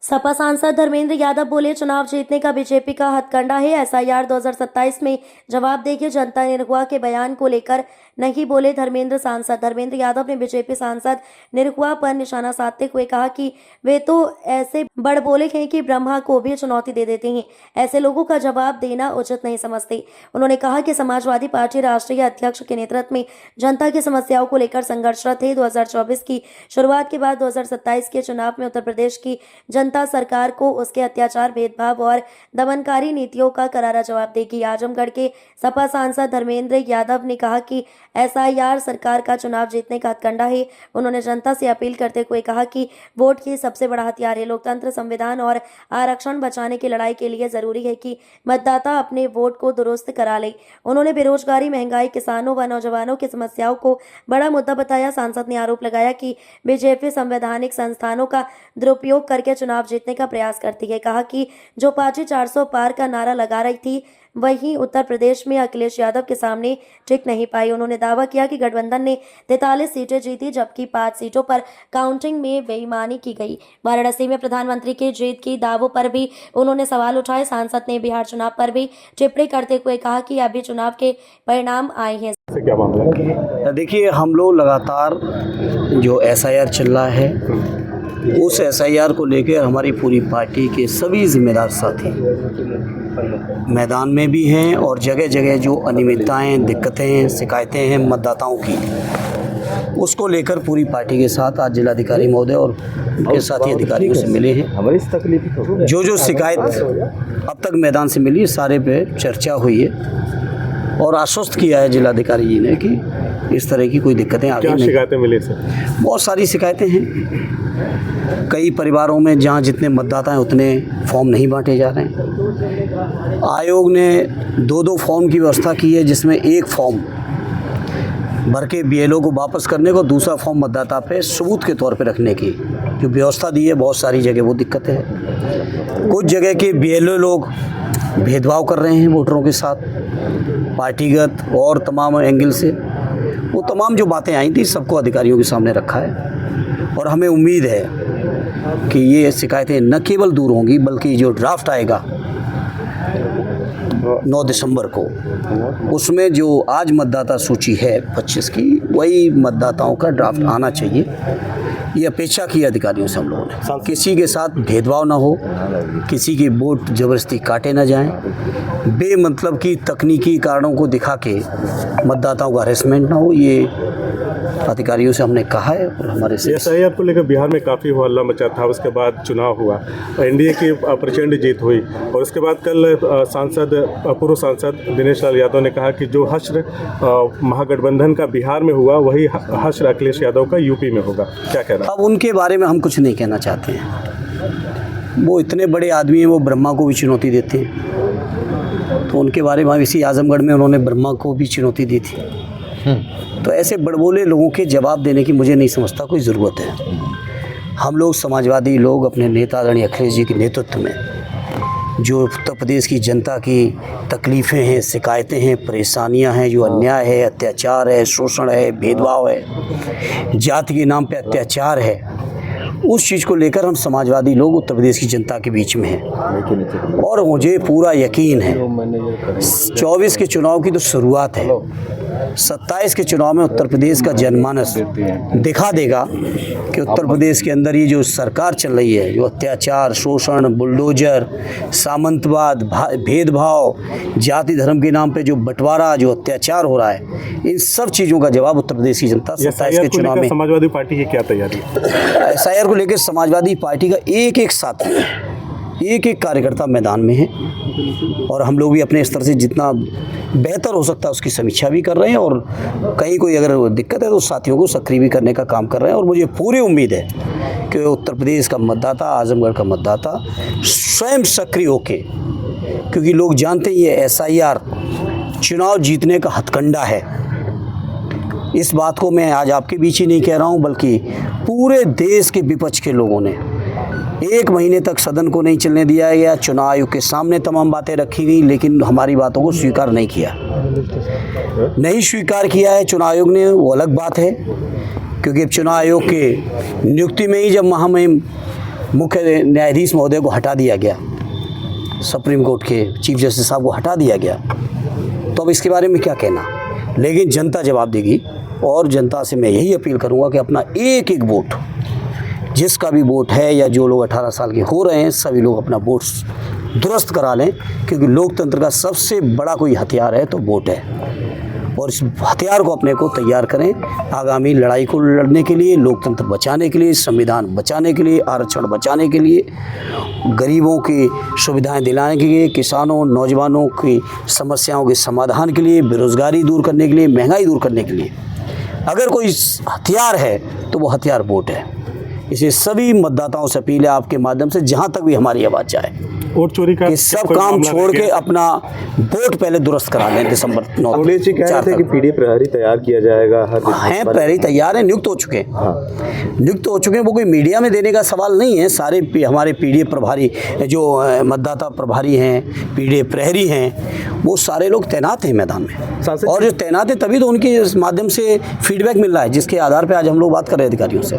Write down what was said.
सपा सांसद धर्मेंद्र यादव बोले, चुनाव जीतने का बीजेपी का हथकंडा है। एसआईआर 2027 में जवाब देगी जनता निरहुआ के बयान को लेकर नहीं बोले धर्मेंद्र यादव ने बीजेपी सांसद निरहुआ पर निशाना साधते हुए कहा कि वे तो ऐसे बड़बोले हैं कि ब्रह्मा को भी चुनौती दे देते हैं। ऐसे लोगों का जवाब देना उचित नहीं समझते। उन्होंने कहा कि समाजवादी पार्टी राष्ट्रीय अध्यक्ष के नेतृत्व में जनता की समस्याओं को लेकर संघर्षरत है। 2024 की शुरुआत के बाद 2027 के चुनाव में उत्तर प्रदेश की जनता सरकार को उसके अत्याचार, भेदभाव और दमनकारी नीतियों का करारा जवाब देगी। आजमगढ़ के सपा सांसद धर्मेंद्र यादव ने कहा कि एसआईआर सरकार का चुनाव जीतने का हथकंडा है। उन्होंने जनता से अपील करते हुए कहा कि वोट ही सबसे बड़ा हथियार है। लोकतंत्र, संविधान और आरक्षण बचाने की लड़ाई के लिए जरूरी है कि मतदाता अपने वोट को दुरुस्त करा ले। उन्होंने बेरोजगारी, महंगाई, किसानों व नौजवानों की समस्याओं को बड़ा मुद्दा बताया। सांसद ने आरोप लगाया कि बीजेपी संवैधानिक संस्थानों का दुरुपयोग करके चुनाव जीतने का प्रयास करती है। कहा कि जो पार्टी 400 पार का नारा लगा रही थी वहीं उत्तर प्रदेश में अखिलेश यादव के सामने टिक नहीं पाई। उन्होंने दावा किया कि गठबंधन ने 43 सीटें जीती, जबकि 5 सीटों पर काउंटिंग में बेईमानी की गई। वाराणसी में प्रधानमंत्री की जीत की दावों पर भी उन्होंने सवाल उठाए। सांसद ने बिहार चुनाव पर भी टिप्पणी करते हुए कहा कि अभी चुनाव के परिणाम आए हैं। क्या मामला है? देखिए, हम लोग लगातार जो एसआईआर चल रहा है उस एसआईआर को लेकर हमारी पूरी पार्टी के सभी जिम्मेदार साथी मैदान में भी हैं और जगह जगह जो अनियमितताएं, दिक्कतें, शिकायतें हैं मतदाताओं की, उसको लेकर पूरी पार्टी के साथ आज जिलाधिकारी महोदय और उनके साथी अधिकारियों से मिले हैं। हमारी इस तकलीफ जो शिकायत अब तक मैदान से मिली सारे पे चर्चा हुई है और आश्वस्त किया है जिलाधिकारी जी ने कि इस तरह की कोई दिक्कतें आगे नहीं। शिकायतें मिली सर? बहुत सारी शिकायतें हैं। कई परिवारों में जहां जितने मतदाता हैं उतने फॉर्म नहीं बांटे जा रहे हैं। आयोग ने 2-2 फॉर्म की व्यवस्था की है, जिसमें एक फॉर्म भर के बीएलओ को वापस करने को, दूसरा फॉर्म मतदाता पे सबूत के तौर पे रखने की जो व्यवस्था दी है। बहुत सारी जगह वो दिक्कतें हैं। कुछ जगह के बीएलओ लोग भेदभाव कर रहे हैं वोटरों के साथ, पार्टीगत और तमाम एंगल से। वो तमाम जो बातें आई थी सबको अधिकारियों के सामने रखा है और हमें उम्मीद है कि ये शिकायतें न केवल दूर होंगी बल्कि जो ड्राफ्ट आएगा 9 दिसंबर को, उसमें जो आज मतदाता सूची है 25 की, वही मतदाताओं का ड्राफ्ट आना चाहिए। ये अपेक्षा की अधिकारियों से हम लोगों ने। किसी के साथ भेदभाव ना हो, किसी की वोट ज़बरदस्ती काटे ना जाएं, बेमतलब की तकनीकी कारणों को दिखा के मतदाताओं का हरेसमेंट ना हो, ये अधिकारियों से हमने कहा है। और हमारे से एसआईआर को लेकर बिहार में काफ़ी हल्ला मचा था। उसके बाद चुनाव हुआ, एनडीए की प्रचंड जीत हुई और उसके बाद कल पूर्व सांसद दिनेश लाल यादव ने कहा कि जो हश्र महागठबंधन का बिहार में हुआ वही हश्र अखिलेश यादव का यूपी में होगा। क्या कह रहा है? अब उनके बारे में हम कुछ नहीं कहना चाहते हैं। वो इतने बड़े आदमी हैं, वो ब्रह्मा को भी चुनौती देते हैं। तो उनके बारे में इसी आजमगढ़ में उन्होंने ब्रह्मा को भी चुनौती दी थी। तो ऐसे बड़बोले लोगों के जवाब देने की मुझे नहीं समझता कोई ज़रूरत है। हम लोग समाजवादी लोग अपने नेता आदरणीय अखिलेश जी के नेतृत्व में जो उत्तर प्रदेश की जनता की तकलीफ़ें हैं, शिकायतें हैं, परेशानियां हैं, जो अन्याय है, अत्याचार है, शोषण है, भेदभाव है, जाति के नाम पे अत्याचार है, उस चीज़ को लेकर हम समाजवादी लोग उत्तर प्रदेश की जनता के बीच में हैं। और मुझे पूरा यकीन है 24 के चुनाव की तो शुरुआत है, 27 के चुनाव में उत्तर प्रदेश का जनमानस दिखा देगा कि उत्तर प्रदेश के अंदर ये जो सरकार चल रही है, जो अत्याचार, शोषण, बुलडोजर, सामंतवाद, भेदभाव, जाति धर्म के नाम पे जो बंटवारा, जो अत्याचार हो रहा है, इन सब चीज़ों का जवाब उत्तर प्रदेश की जनता 27 के चुनाव में। समाजवादी पार्टी की क्या तैयारी? एसआईआर को लेकर समाजवादी पार्टी का एक साथी, एक कार्यकर्ता मैदान में है और हम लोग भी अपने स्तर से जितना बेहतर हो सकता है उसकी समीक्षा भी कर रहे हैं और कहीं कोई अगर दिक्कत है तो साथियों को सक्रिय भी करने का काम कर रहे हैं। और मुझे पूरी उम्मीद है कि उत्तर प्रदेश का मतदाता, आजमगढ़ का मतदाता स्वयं सक्रिय होके, क्योंकि लोग जानते ही है एसआईआर चुनाव जीतने का हथकंडा है। इस बात को मैं आज आपके बीच ही नहीं कह रहा हूँ बल्कि पूरे देश के विपक्ष के लोगों ने 1 महीने तक सदन को नहीं चलने दिया गया। चुनाव आयोग के सामने तमाम बातें रखी गई लेकिन हमारी बातों को स्वीकार नहीं किया। नहीं स्वीकार किया है चुनाव आयोग ने, वो अलग बात है, क्योंकि चुनाव आयोग के नियुक्ति में ही जब महामहिम मुख्य न्यायाधीश महोदय को हटा दिया गया, सुप्रीम कोर्ट के चीफ जस्टिस साहब को हटा दिया गया, तो अब इसके बारे में क्या कहना। लेकिन जनता जवाब देगी और जनता से मैं यही अपील करूंगा कि अपना एक एक वोट, जिसका भी वोट है या जो लोग 18 साल के हो रहे हैं, सभी लोग अपना वोट दुरुस्त करा लें, क्योंकि लोकतंत्र का सबसे बड़ा कोई हथियार है तो वोट है। और इस हथियार को अपने को तैयार करें आगामी लड़ाई को लड़ने के लिए, लोकतंत्र बचाने के लिए, संविधान बचाने के लिए, आरक्षण बचाने के लिए, गरीबों की सुविधाएं दिलाने के लिए, किसानों नौजवानों की समस्याओं के समाधान के लिए, बेरोज़गारी दूर करने के लिए, महंगाई दूर करने के लिए अगर कोई हथियार है तो वो हथियार वोट है। इसे सभी मतदाताओं से अपील है आपके माध्यम से, जहाँ तक भी हमारी आवाज़ जाए, वोट चोरी का कि सब काम छोड़ के अपना वोट पहले दुरुस्त करा लें। दिसंबर 9 अखिलेश जी कह रहे थे कि पीडी प्रहरी तैयार किया जाएगा हर हैं, प्रहरी तैयार हैं, नियुक्त हो चुके हैं। नियुक्त हो चुके हैं, वो कोई मीडिया में देने का सवाल नहीं है। सारे हमारे पीडीए प्रभारी जो मतदाता प्रभारी हैं, पीडीए प्रहरी हैं, वो सारे लोग तैनात हैं मैदान में। और जो तैनात हैं तभी तो उनके माध्यम से फीडबैक मिल रहा है, जिसके आधार पर आज हम लोग बात कर रहे हैं अधिकारियों से।